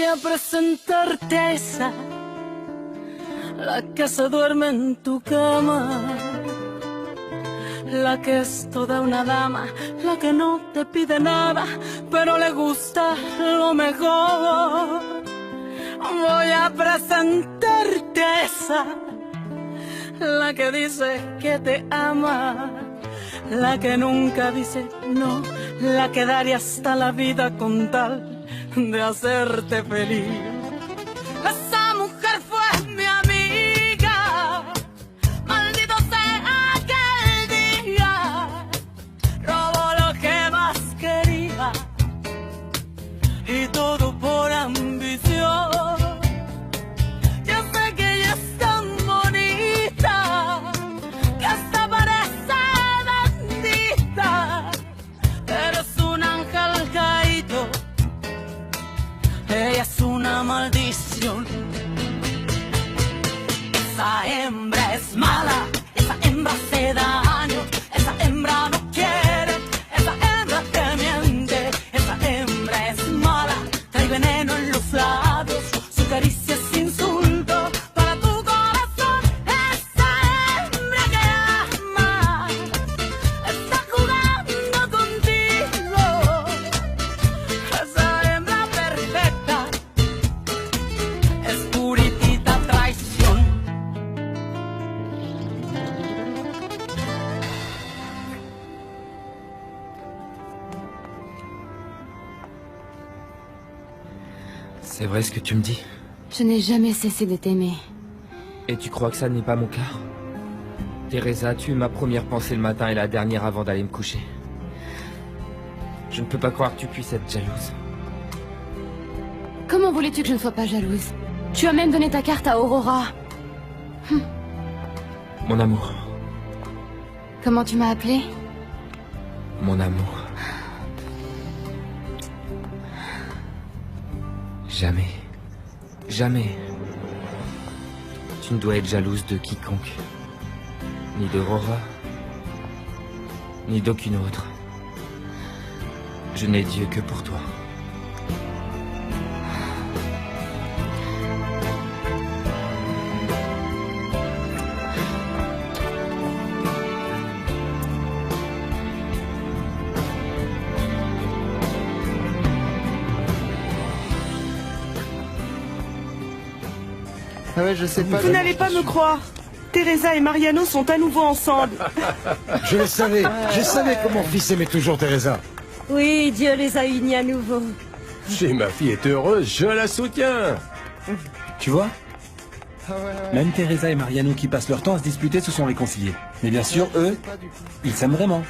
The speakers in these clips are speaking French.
a presentarte a esa, la que se duerme en tu cama, la que es toda una dama, la que no te pide nada, pero le gusta lo mejor. Voy a presentarte a esa, la que dice que te ama, la que nunca dice no, la que daría hasta la vida con tal de hacerte feliz. Esa mujer fue mi amiga, maldito sea aquel día, robó lo que más quería y todo por ambición. Yo sé que ella es tan bonita que hasta parece bendita, pero es un ángel caído, ella es una maldición. Esa hembra es mala, esa hembra hace daño, esa hembra no quiere, esa hembra te miente, esa hembra es mala, trae veneno en los labios, su caricia es insulto para tu corazón. Esa hembra que ama está jugando contigo, esa hembra perfecta es puritita traición. C'est vrai ce que tu me dis? Je n'ai jamais cessé de t'aimer. Et tu crois que ça n'est pas mon cas? Teresa, tu es ma première pensée le matin et la dernière avant d'aller me coucher. Je ne peux pas croire que tu puisses être jalouse. Comment voulais-tu que je ne sois pas jalouse? Tu as même donné ta carte à Aurora. Mon amour. Comment tu m'as appelé? Mon amour. Jamais. Jamais. Tu ne dois être jalouse de quiconque. Ni d'Aurora. Ni d'aucune autre. Je n'ai Dieu que pour toi. Ah ouais, je sais pas. Vous n'allez pas me croire. Teresa et Mariano sont à nouveau ensemble. Je le savais. Je savais que mon fils aimait toujours Teresa. Oui, Dieu les a unis à nouveau. Si ma fille est heureuse, je la soutiens. Tu vois? Même Teresa et Mariano qui passent leur temps à se disputer se sont réconciliés. Mais bien sûr, eux, ils s'aiment vraiment.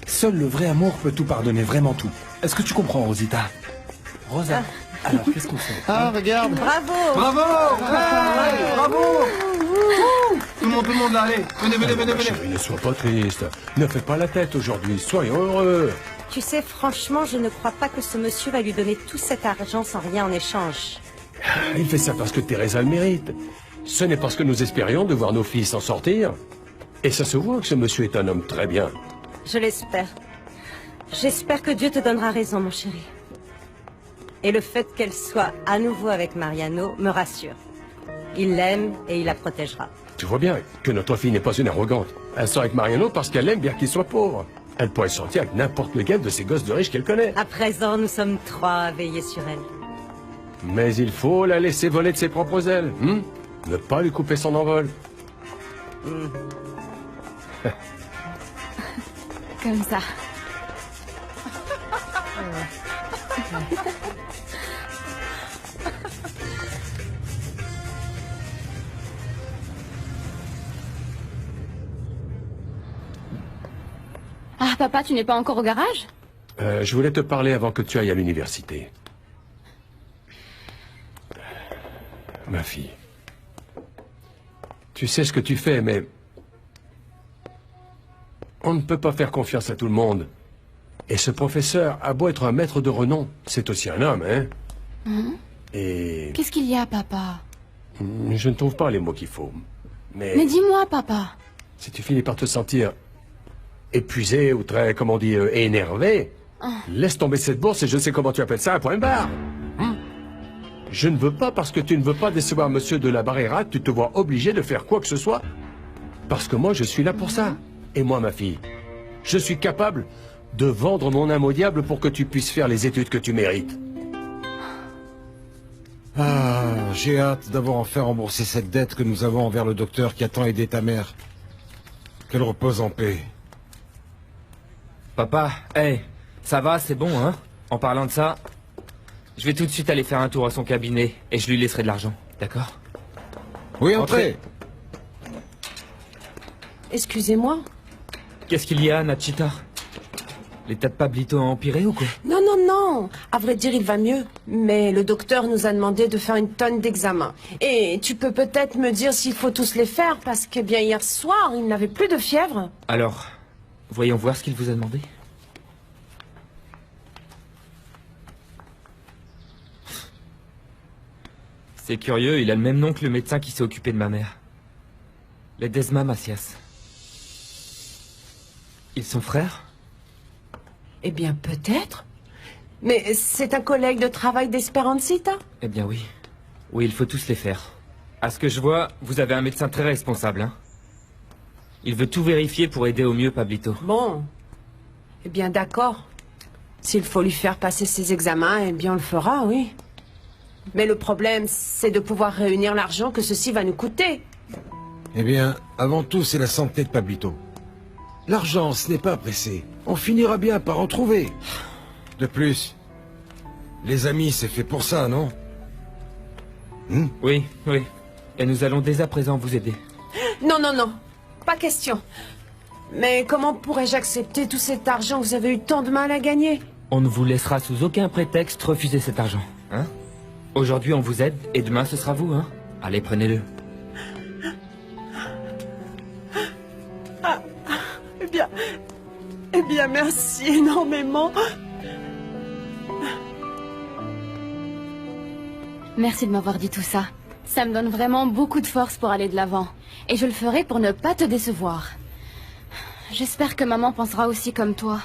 Seul le vrai amour peut tout pardonner, vraiment tout. Est-ce que tu comprends, Rosita? Rosa, alors qu'est-ce qu'on fait? Ah, regarde. Bravo. Bravo. Ouais, bravo. Tout le monde là, allez. Venez. Chérie, ne sois pas triste. Ne fais pas la tête aujourd'hui. Soyons heureux. Tu sais, franchement, je ne crois pas que ce monsieur va lui donner tout cet argent sans rien en échange. Il fait ça parce que Teresa le mérite. Ce n'est parce que nous espérions de voir nos filles s'en sortir. Et ça se voit que ce monsieur est un homme très bien. Je l'espère. J'espère que Dieu te donnera raison, mon chéri. Et le fait qu'elle soit à nouveau avec Mariano me rassure. Il l'aime et il la protégera. Tu vois bien que notre fille n'est pas une arrogante. Elle sort avec Mariano parce qu'elle aime bien qu'il soit pauvre. Elle pourrait sortir avec n'importe lequel de ces gosses de riches qu'elle connaît. À présent, nous sommes trois à veiller sur elle. Mais il faut la laisser voler de ses propres ailes. Ne pas lui couper son envol. Comme ça. Ah, papa, tu n'es pas encore au garage? Je voulais te parler avant que tu ailles à l'université. Ma fille. Tu sais ce que tu fais, mais... on ne peut pas faire confiance à tout le monde. Et ce professeur a beau être un maître de renom, c'est aussi un homme, hein? Et... Qu'est-ce qu'il y a, papa? je ne trouve pas les mots qu'il faut. Mais dis-moi, papa. si tu finis par te sentir épuisé ou très, comment on dit, énervé, laisse tomber cette bourse et je sais comment tu appelles ça, un point barre. Je ne veux pas parce que tu ne veux pas décevoir Monsieur de la Barrera, tu te vois obligé de faire quoi que ce soit. Parce que moi, je suis là pour ça. Et moi, ma fille, je suis capable de vendre mon âme au diable pour que tu puisses faire les études que tu mérites. Ah, j'ai hâte d'avoir enfin remboursé cette dette que nous avons envers le docteur qui a tant aidé ta mère. Qu'elle repose en paix. Papa, hey, ça va, c'est bon, hein? En parlant de ça, je vais tout de suite aller faire un tour à son cabinet et je lui laisserai de l'argent, d'accord? Oui, entrez. Excusez-moi. Qu'est-ce qu'il y a, Nachita? L'état de Pablito a empiré ou quoi? Non, non, non. À vrai dire, il va mieux. Mais le docteur nous a demandé de faire une tonne d'examens. Et tu peux peut-être me dire s'il faut tous les faire, parce que bien hier soir, il n'avait plus de fièvre. Alors, voyons voir ce qu'il vous a demandé. C'est curieux, il a le même nom que le médecin qui s'est occupé de ma mère. Ledesma Macias. Ils sont frères? Eh bien, peut-être. Mais c'est un collègue de travail d'Esperancita? Eh bien oui. Oui, il faut tous les faire. À ce que je vois, vous avez un médecin très responsable, hein? Il veut tout vérifier pour aider au mieux Pablito. Bon. Eh bien, d'accord. S'il faut lui faire passer ses examens, eh bien, on le fera, oui. Mais le problème, c'est de pouvoir réunir l'argent que ceci va nous coûter. Eh bien, avant tout, c'est la santé de Pablito. L'argent, ce n'est pas pressé. On finira bien par en trouver. De plus, les amis, c'est fait pour ça, non? Oui, oui. Et nous allons dès à présent vous aider. Non, non, non. Pas question. Mais comment pourrais-je accepter tout cet argent que vous avez eu tant de mal à gagner? On ne vous laissera sous aucun prétexte refuser cet argent, hein? Aujourd'hui, on vous aide, et demain, ce sera vous, hein? Allez, prenez-le. Eh bien, merci énormément. Merci de m'avoir dit tout ça. Ça me donne vraiment beaucoup de force pour aller de l'avant. Et je le ferai pour ne pas te décevoir. J'espère que maman pensera aussi comme toi.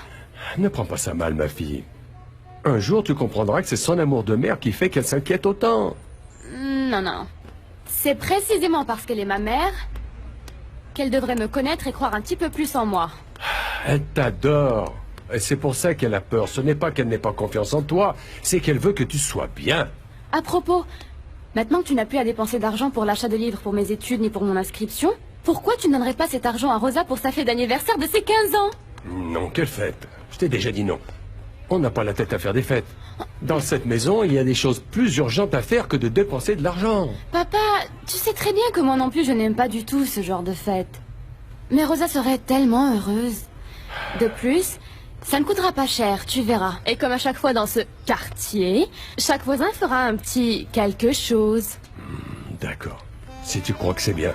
Ne prends pas ça mal, ma fille. Un jour, tu comprendras que c'est son amour de mère qui fait qu'elle s'inquiète autant. Non, non. C'est précisément parce qu'elle est ma mère qu'elle devrait me connaître et croire un petit peu plus en moi. Elle t'adore. Et c'est pour ça qu'elle a peur. Ce n'est pas qu'elle n'ait pas confiance en toi, c'est qu'elle veut que tu sois bien. À propos, maintenant que tu n'as plus à dépenser d'argent pour l'achat de livres pour mes études ni pour mon inscription, pourquoi tu ne donnerais pas cet argent à Rosa pour sa fête d'anniversaire de ses 15 ans? Non, quelle fête? Je t'ai déjà dit non. On n'a pas la tête à faire des fêtes. Dans cette maison, il y a des choses plus urgentes à faire que de dépenser de l'argent. Papa, tu sais très bien que moi non plus je n'aime pas du tout ce genre de fête. Mais Rosa serait tellement heureuse. De plus, ça ne coûtera pas cher, tu verras. Et comme à chaque fois dans ce quartier, chaque voisin fera un petit quelque chose. D'accord. Si tu crois que c'est bien.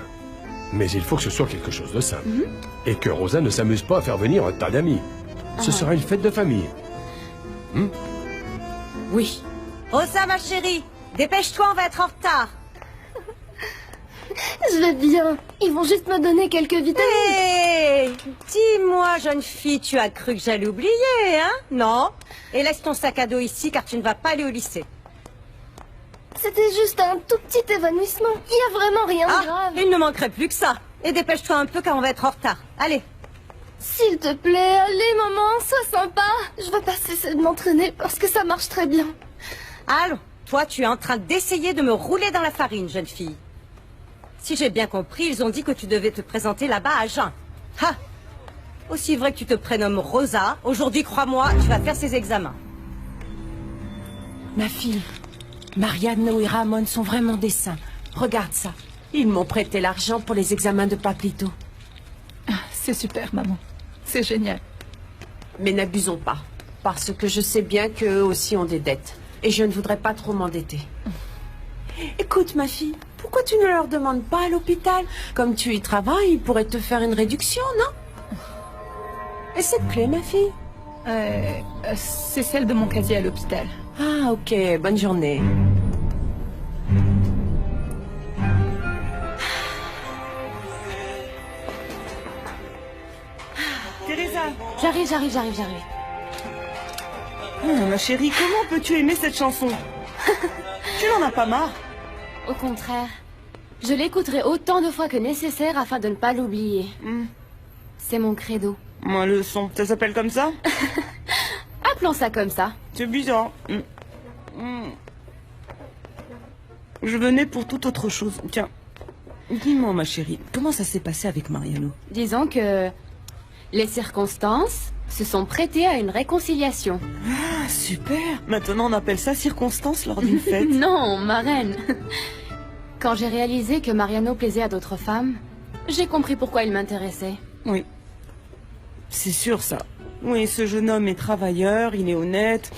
Mais il faut que ce soit quelque chose de simple. Et que Rosa ne s'amuse pas à faire venir un tas d'amis. Ce sera une fête de famille. Oui. Rosa, ma chérie, dépêche-toi, on va être en retard. Je vais bien. Ils vont juste me donner quelques vitamines. Hé, dis-moi, jeune fille, tu as cru que j'allais oublier, hein? Non. Et laisse ton sac à dos ici, car tu ne vas pas aller au lycée. C'était juste un tout petit évanouissement. Il n'y a vraiment rien de grave. Il ne manquerait plus que ça. Et dépêche-toi un peu, car on va être en retard. Allez. S'il te plaît, allez maman, sois sympa. Je veux pas cesser de m'entraîner parce que ça marche très bien. Allons, toi, tu es en train d'essayer de me rouler dans la farine, jeune fille. Si j'ai bien compris, ils ont dit que tu devais te présenter là-bas à jeun. Ha! Aussi vrai que tu te prénommes Rosa, aujourd'hui, crois-moi, tu vas faire ces examens. Ma fille, Mariano et Ramon sont vraiment des saints. Regarde ça. Ils m'ont prêté l'argent pour les examens de Pablito. C'est super, maman. C'est génial. Mais n'abusons pas, parce que je sais bien qu'eux aussi ont des dettes. Et je ne voudrais pas trop m'endetter. Écoute, ma fille, pourquoi tu ne leur demandes pas à l'hôpital? Comme tu y travailles, ils pourraient te faire une réduction, non? Et cette clé, ma fille? C'est celle de mon casier à l'hôpital. Ah, ok. Bonne journée. Teresa. J'arrive. Ma chérie, comment peux-tu aimer cette chanson? Tu n'en as pas marre? Au contraire, je l'écouterai autant de fois que nécessaire afin de ne pas l'oublier. C'est mon credo. Moi, le son, ça s'appelle comme ça? Appelons ça comme ça. C'est bizarre. Je venais pour toute autre chose. Tiens, dis-moi ma chérie, comment ça s'est passé avec Mariano? Disons que les circonstances se sont prêtées à une réconciliation. Ah, super. Maintenant, on appelle ça circonstance lors d'une fête. Non, marraine. Quand j'ai réalisé que Mariano plaisait à d'autres femmes, j'ai compris pourquoi il m'intéressait. Oui. C'est sûr, ça. Oui, ce jeune homme est travailleur, il est honnête,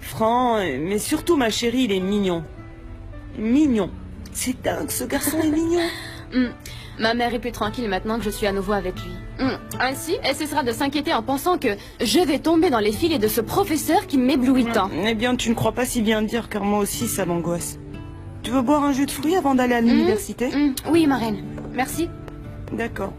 franc, mais surtout, ma chérie, il est mignon. Mignon. C'est dingue, ce garçon est mignon. Ma mère est plus tranquille maintenant que je suis à nouveau avec lui. Ainsi, elle cessera de s'inquiéter en pensant que je vais tomber dans les filets de ce professeur qui m'éblouit tant. Eh bien, tu ne crois pas si bien dire, car moi aussi, ça m'angoisse. Tu veux boire un jus de fruits avant d'aller à l'université? Oui, marraine. Merci. D'accord.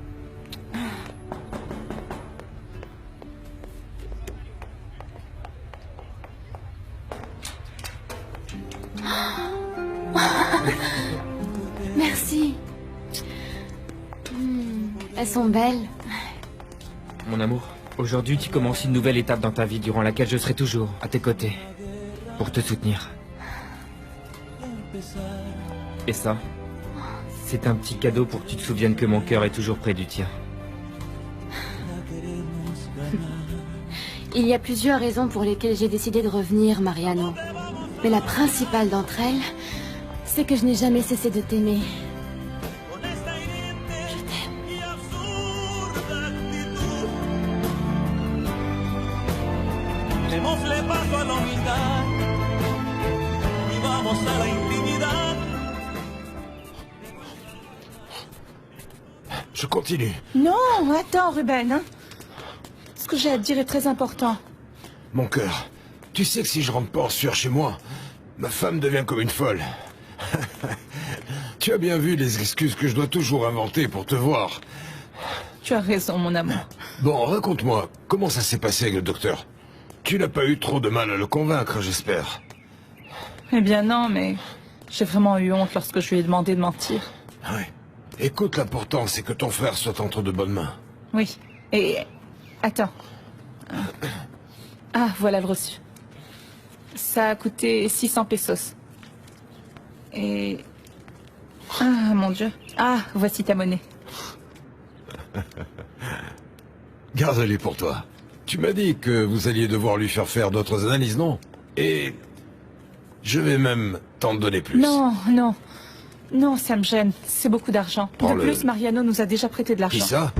Merci. Elles sont belles. Mon amour, aujourd'hui tu commences une nouvelle étape dans ta vie durant laquelle je serai toujours à tes côtés pour te soutenir. Et ça, c'est un petit cadeau pour que tu te souviennes que mon cœur est toujours près du tien. Il y a plusieurs raisons pour lesquelles j'ai décidé de revenir, Mariano. Mais la principale d'entre elles, c'est que je n'ai jamais cessé de t'aimer. Je t'aime. Je continue. Non, attends, Ruben. Hein. Ce que j'ai à te dire est très important. Mon cœur, tu sais que si je rentre pas en sueur chez moi, ma femme devient comme une folle. Tu as bien vu les excuses que je dois toujours inventer pour te voir. Tu as raison, mon amour. Bon, raconte-moi, comment ça s'est passé avec le docteur? Tu n'as pas eu trop de mal à le convaincre, j'espère. Eh bien non, mais j'ai vraiment eu honte lorsque je lui ai demandé de mentir. Oui. Écoute, l'important, c'est que ton frère soit entre de bonnes mains. Oui. Et... attends. Ah, voilà le reçu. Ça a coûté 600 pesos. Et... ah, mon Dieu. Ah, voici ta monnaie. Garde-les pour toi. Tu m'as dit que vous alliez devoir lui faire d'autres analyses, non? Et... je vais même t'en donner plus. Non, non. Non, ça me gêne. C'est beaucoup d'argent. De plus, Mariano nous a déjà prêté de l'argent. Qui ça?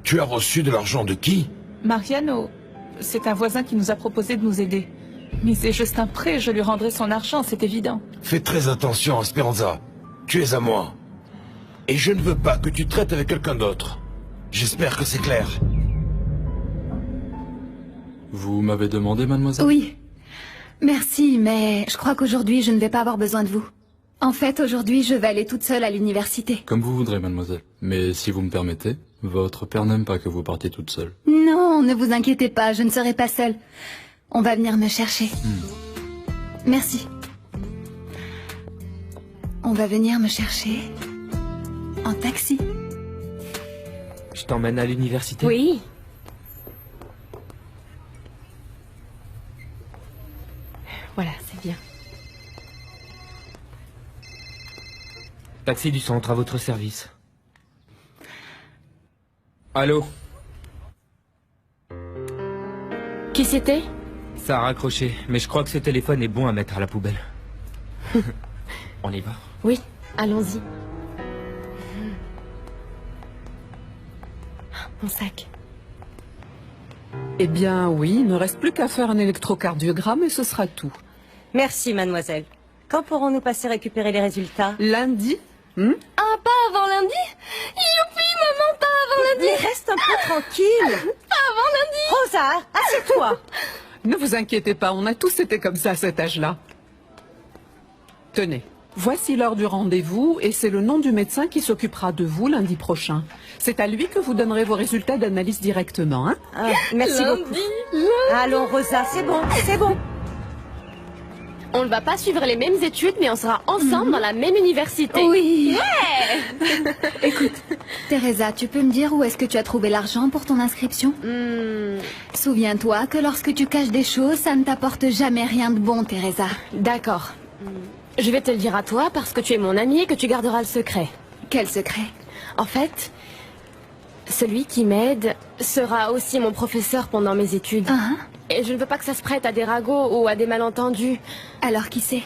Tu as reçu de l'argent de qui? Mariano, c'est un voisin qui nous a proposé de nous aider. Mais c'est juste un prêt, je lui rendrai son argent, c'est évident. Fais très attention, Esperanza. Tu es à moi. Et je ne veux pas que tu traites avec quelqu'un d'autre. J'espère que c'est clair. Vous m'avez demandé, mademoiselle? Oui. Merci, mais je crois qu'aujourd'hui, je ne vais pas avoir besoin de vous. En fait, aujourd'hui, je vais aller toute seule à l'université. Comme vous voudrez, mademoiselle. Mais si vous me permettez, votre père n'aime pas que vous partiez toute seule. Non, ne vous inquiétez pas, je ne serai pas seule. On va venir me chercher. Merci. On va venir me chercher en taxi. Je t'emmène à l'université? Oui. Voilà, c'est bien. Taxi du centre à votre service. Allô? Qui c'était? Ça a raccroché, mais je crois que ce téléphone est bon à mettre à la poubelle. On y va? Oui, allons-y. Mon sac. Eh bien oui, il ne reste plus qu'à faire un électrocardiogramme et ce sera tout. Merci, mademoiselle. Quand pourrons-nous passer récupérer les résultats? Lundi? Ah, pas avant lundi? Youpi, maman, pas avant lundi! Mais reste un peu tranquille. Pas avant lundi! Rosa, assieds-toi. Ne vous inquiétez pas, on a tous été comme ça à cet âge-là. Tenez, voici l'heure du rendez-vous et c'est le nom du médecin qui s'occupera de vous lundi prochain. C'est à lui que vous donnerez vos résultats d'analyse directement, hein? Merci beaucoup. Allons, Rosa, c'est bon, c'est bon. On ne va pas suivre les mêmes études, mais on sera ensemble dans la même université. Oui. Ouais. Écoute, Teresa, tu peux me dire où est-ce que tu as trouvé l'argent pour ton inscription? Souviens-toi que lorsque tu caches des choses, ça ne t'apporte jamais rien de bon, Teresa. D'accord. Je vais te le dire à toi parce que tu es mon amie et que tu garderas le secret. Quel secret? En fait, celui qui m'aide sera aussi mon professeur pendant mes études. Et je ne veux pas que ça se prête à des ragots ou à des malentendus. Alors qui c'est?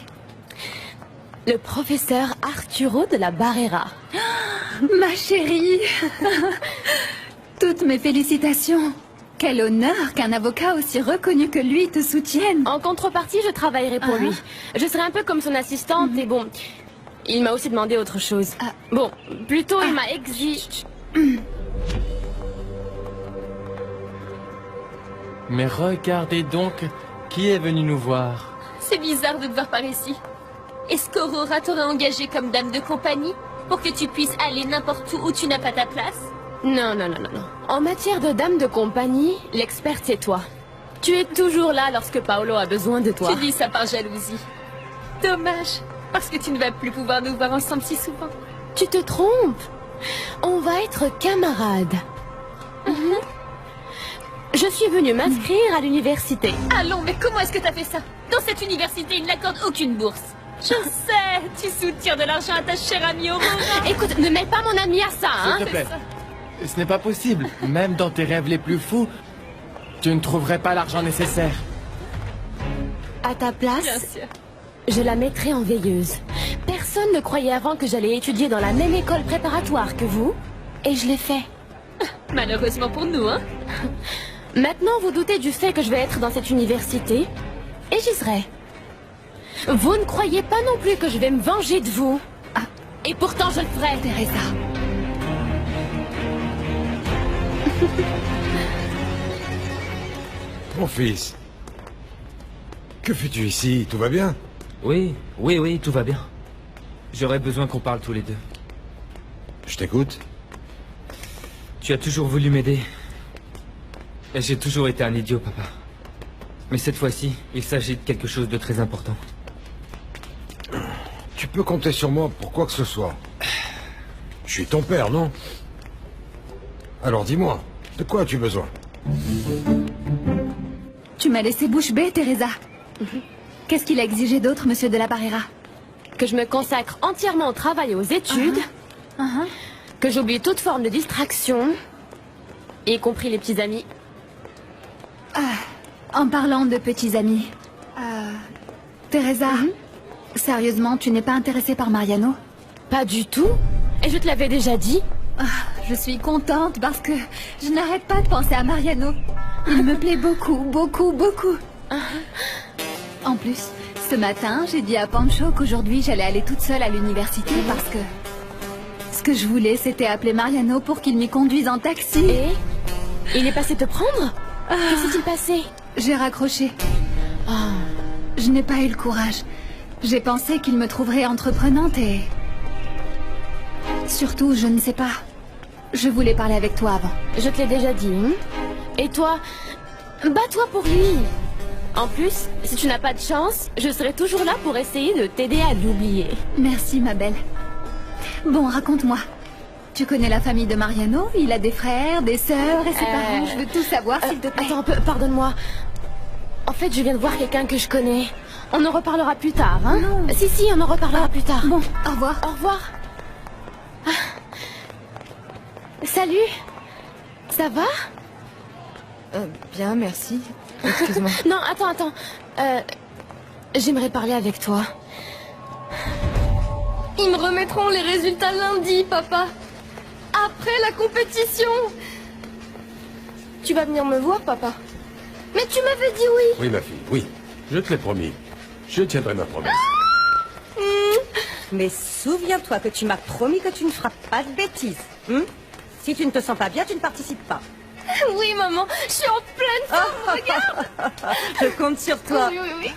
Le professeur Arturo de la Barrera. Ma chérie. Toutes mes félicitations. Quel honneur qu'un avocat aussi reconnu que lui te soutienne. En contrepartie, je travaillerai pour lui. Je serai un peu comme son assistante et bon... Il m'a aussi demandé autre chose. Bon, plutôt il m'a exigé... Mais regardez donc qui est venu nous voir. C'est bizarre de te voir par ici. Est-ce qu'Aurora t'aurait engagé comme dame de compagnie pour que tu puisses aller n'importe où tu n'as pas ta place? Non. En matière de dame de compagnie, l'experte c'est toi. Tu es toujours là lorsque Paolo a besoin de toi. Tu dis ça par jalousie. Dommage, parce que tu ne vas plus pouvoir nous voir ensemble si souvent. Tu te trompes. On va être camarades. Je suis venue m'inscrire à l'université. Allons, mais comment est-ce que t'as fait ça? Dans cette université, ils n'accordent aucune bourse. Je sais, tu soutiens de l'argent à ta chère amie Aurora. Écoute, ne mêle pas mon amie à ça, hein. S'il te plaît. Ce n'est pas possible. Même dans tes rêves les plus fous, tu ne trouverais pas l'argent nécessaire. À ta place, Bien sûr. je la mettrai en veilleuse. Personne ne croyait avant que j'allais étudier dans la même école préparatoire que vous. Et je l'ai fait. Malheureusement pour nous, hein. Maintenant, vous doutez du fait que je vais être dans cette université. Et j'y serai. Vous ne croyez pas non plus que je vais me venger de vous. Et pourtant, je le ferai. Teresa. Mon fils. Que fais-tu ici? Tout va bien? Oui, tout va bien. J'aurais besoin qu'on parle tous les deux. Je t'écoute. Tu as toujours voulu m'aider. Et j'ai toujours été un idiot, papa. Mais cette fois-ci, il s'agit de quelque chose de très important. Tu peux compter sur moi pour quoi que ce soit. Je suis ton père, non? Alors dis-moi, de quoi as-tu besoin? Tu m'as laissé bouche bée, Teresa. Qu'est-ce qu'il a exigé d'autre, monsieur de la Barrera? Que je me consacre entièrement au travail et aux études. Que j'oublie toute forme de distraction. Y compris les petits amis. En parlant de petits amis... Teresa, sérieusement, tu n'es pas intéressée par Mariano? Pas du tout. Et je te l'avais déjà dit. Je suis contente parce que je n'arrête pas de penser à Mariano. Il me plaît beaucoup, beaucoup, beaucoup. En plus, ce matin, j'ai dit à Pancho qu'aujourd'hui, j'allais aller toute seule à l'université parce que... Ce que je voulais, c'était appeler Mariano pour qu'il m'y conduise en taxi. Et il est passé te prendre? Que s'est-il passé? J'ai raccroché. Je n'ai pas eu le courage. J'ai pensé qu'il me trouverait entreprenante et... Surtout, je ne sais pas. Je voulais parler avec toi avant. Je te l'ai déjà dit, hein? Et toi, bats-toi pour lui. En plus, si tu n'as pas de chance, je serai toujours là pour essayer de t'aider à l'oublier. Merci, ma belle. Bon, raconte-moi. Tu connais la famille de Mariano? Il a des frères, des sœurs et ses parents. Je veux tout savoir, s'il te plaît. Attends un peu, pardonne-moi. En fait, je viens de voir quelqu'un que je connais. On en reparlera plus tard, hein? Non. Si, on en reparlera plus tard. Bon, au revoir. Au revoir. Salut. Ça va? Bien, merci. Excuse-moi. Non, attends. J'aimerais parler avec toi. Ils me remettront les résultats lundi, papa. Après la compétition. Tu vas venir me voir, papa? Mais tu m'avais dit oui. Oui, ma fille, oui. Je te l'ai promis. Je tiendrai ma promesse. Mais souviens-toi que tu m'as promis que tu ne feras pas de bêtises. Si tu ne te sens pas bien, tu ne participes pas. Oui, maman, je suis en pleine forme, regarde. Je compte sur toi. Oui.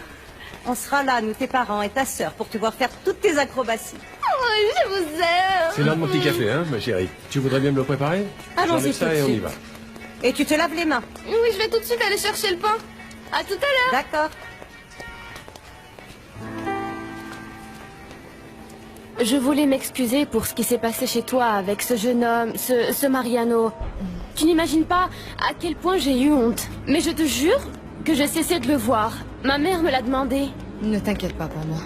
On sera là, nous, tes parents et ta sœur, pour te voir faire toutes tes acrobaties. Oui, je vous aime. C'est l'heure de mon petit café, hein, ma chérie. Tu voudrais bien me le préparer? Allons-y J'enlève ça tout de et on y suite. va. Et tu te laves les mains. Oui, je vais tout de suite aller chercher le pain. À tout à l'heure. D'accord. je voulais m'excuser pour ce qui s'est passé chez toi avec ce jeune homme, ce Mariano. Tu n'imagines pas à quel point j'ai eu honte. Mais je te jure que j'ai cessé de le voir. Ma mère me l'a demandé. Ne t'inquiète pas pour moi.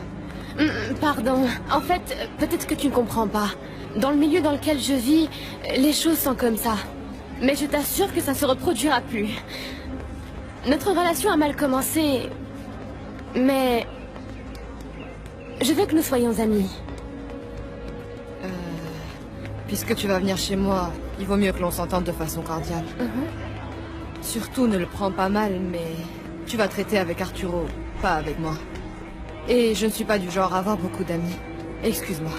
Pardon. En fait, peut-être que tu ne comprends pas. Dans le milieu dans lequel je vis, les choses sont comme ça. Mais je t'assure que ça se reproduira plus. Notre relation a mal commencé. Mais... je veux que nous soyons amis. Puisque tu vas venir chez moi, il vaut mieux que l'on s'entende de façon cordiale. Surtout, ne le prends pas mal, mais tu vas traiter avec Arturo, pas avec moi. Et je ne suis pas du genre à avoir beaucoup d'amis. Excuse-moi.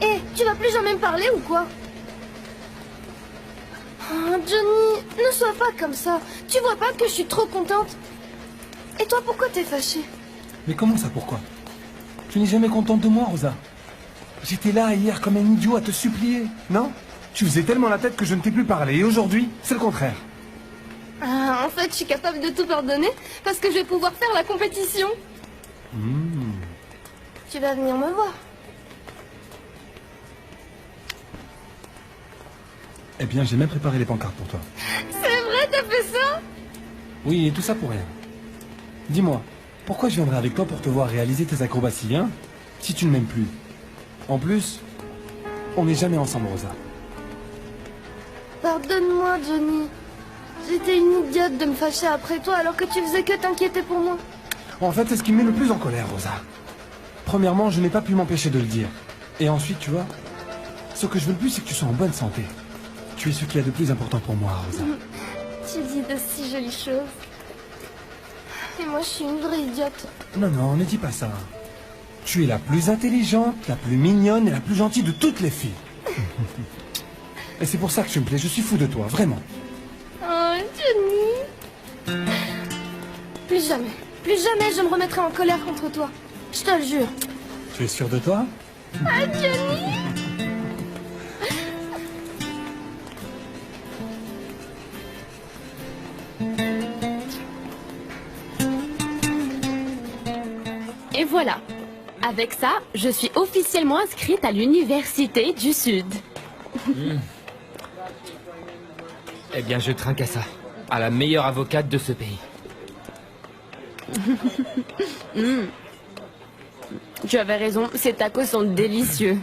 Hé, tu vas plus jamais me parler ou quoi? Oh, Johnny, ne sois pas comme ça. Tu vois pas que je suis trop contente? Et toi, pourquoi t'es fâché? Mais comment ça, pourquoi? Tu n'es jamais contente de moi, Rosa? J'étais là hier comme un idiot à te supplier, non? Tu faisais tellement la tête que je ne t'ai plus parlé, et aujourd'hui, c'est le contraire. Ah, en fait, je suis capable de tout pardonner parce que je vais pouvoir faire la compétition. Tu vas venir me voir. Eh bien, j'ai même préparé les pancartes pour toi. C'est vrai, t'as fait ça? Oui, et tout ça pour rien. Dis-moi, pourquoi je viendrai avec toi pour te voir réaliser tes acrobaties, hein? Si tu ne m'aimes plus. En plus, on n'est jamais ensemble, Rosa. Pardonne-moi, Johnny. J'étais une idiote de me fâcher après toi alors que tu faisais que t'inquiéter pour moi. En fait, c'est ce qui me met le plus en colère, Rosa. Premièrement, je n'ai pas pu m'empêcher de le dire. Et ensuite, tu vois, ce que je veux le plus, c'est que tu sois en bonne santé. Tu es ce qu'il y a de plus important pour moi, Rosa. Tu dis de si jolies choses. Et moi, je suis une vraie idiote. Non, non, ne dis pas ça. Tu es la plus intelligente, la plus mignonne et la plus gentille de toutes les filles. Et c'est pour ça que tu me plais, je suis fou de toi, vraiment. Oh, Johnny. Plus jamais je me remettrai en colère contre toi. Je te le jure. Tu es sûr de toi? Ah, Johnny. Et voilà. Avec ça, je suis officiellement inscrite à l'Université du Sud. Eh bien, je trinque à ça. À la meilleure avocate de ce pays. Tu avais raison, ces tacos sont délicieux.